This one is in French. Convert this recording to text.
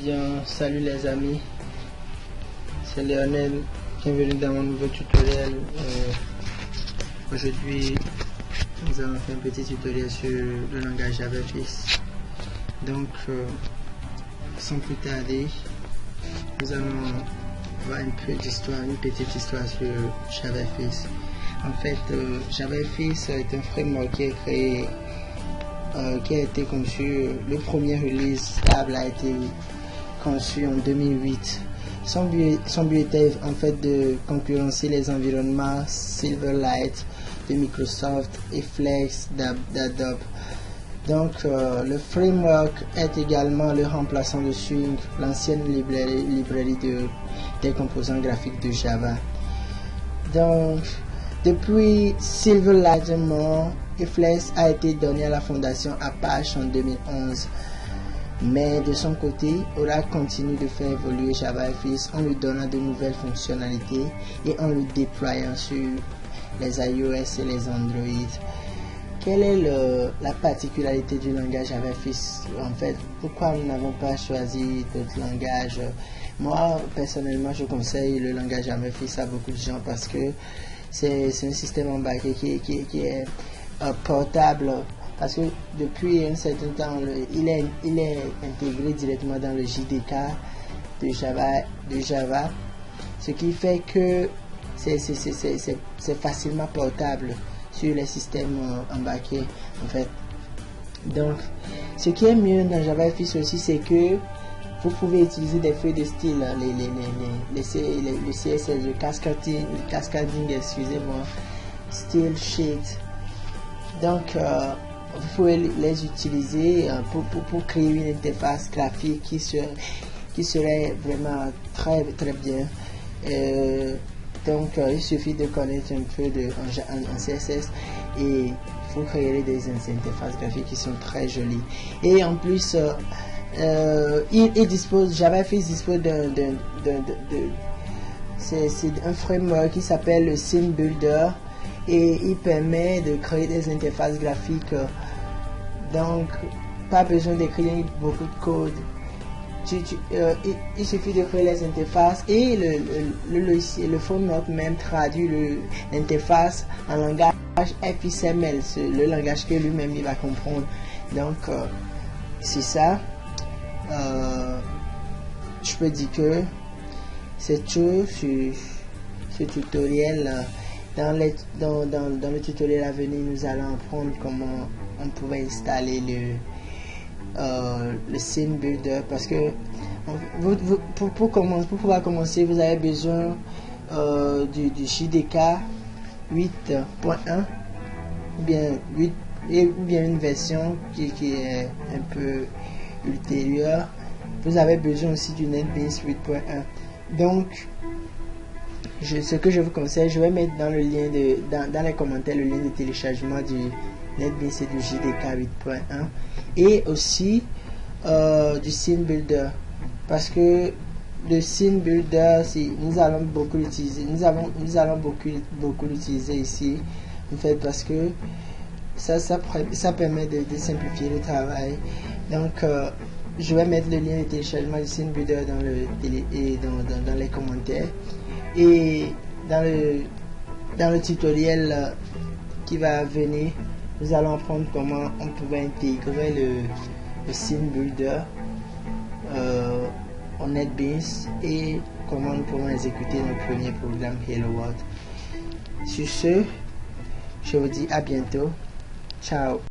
Bien, salut les amis, c'est Lionel, bienvenue dans mon nouveau tutoriel. Aujourd'hui, nous allons faire un petit tutoriel sur le langage JavaFX. Donc, sans plus tarder, nous allons voir un peu d'histoire, une petite histoire sur JavaFX. En fait, JavaFX est un framework qui a été conçu, le premier release stable a été conçu en 2008. Son but était en fait de concurrencer les environnements Silverlight de Microsoft et Flex d'Adobe. Donc le framework est également le remplaçant de Swing, l'ancienne librairie des composants graphiques de Java. Donc depuis Silverlight est mort et Flex a été donné à la fondation Apache en 2011. Mais de son côté, Oracle continue de faire évoluer JavaFX en lui donnant de nouvelles fonctionnalités et en le déployant sur les iOS et les Android. Quelle est la particularité du langage JavaFX? En fait, pourquoi nous n'avons pas choisi d'autres langages? Moi, personnellement, je conseille le langage JavaFX à beaucoup de gens parce que c'est un système embarqué qui est portable. Parce que depuis un certain temps, il est intégré directement dans le JDK de Java, ce qui fait que c'est facilement portable sur les systèmes embarqués en fait. Donc, ce qui est mieux dans JavaFX aussi, c'est que vous pouvez utiliser des feuilles de style, le CSS, le cascading, excusez-moi, style sheet. Donc, vous pouvez les utiliser pour créer une interface graphique qui serait vraiment très bien. Donc il suffit de connaître un peu en CSS et vous créerez des interfaces graphiques qui sont très jolies. Et en plus, JavaFX dispose c'est un framework qui s'appelle le Scene Builder. Et il permet de créer des interfaces graphiques. Donc, pas besoin d'écrire beaucoup de code. Il suffit de créer les interfaces et le framework même traduit l'interface en langage XML, le langage que lui-même il va comprendre. Donc, c'est ça. Je peux dire que c'est tout sur ce tutoriel. Dans le tutoriel à venir, nous allons apprendre comment on pouvait installer le Scene Builder parce que pour pouvoir commencer, vous avez besoin du JDK 8.1 ou bien une version qui est un peu ultérieure. Vous avez besoin aussi du NetBeans 8.1. Donc, ce que je vous conseille, je vais mettre dans le lien dans les commentaires le lien de téléchargement du NetBeans et du JDK 8.1 et aussi du Scene Builder parce que le Scene Builder, nous allons beaucoup l'utiliser, nous allons beaucoup l'utiliser ici en fait parce que ça permet de simplifier le travail. Donc je vais mettre le lien de téléchargement du Scene Builder dans les commentaires. Et dans le tutoriel qui va venir, nous allons apprendre comment on pouvait intégrer le Scene Builder en NetBeans et comment nous pouvons exécuter notre premier programme Hello World. Sur ce, je vous dis à bientôt. Ciao.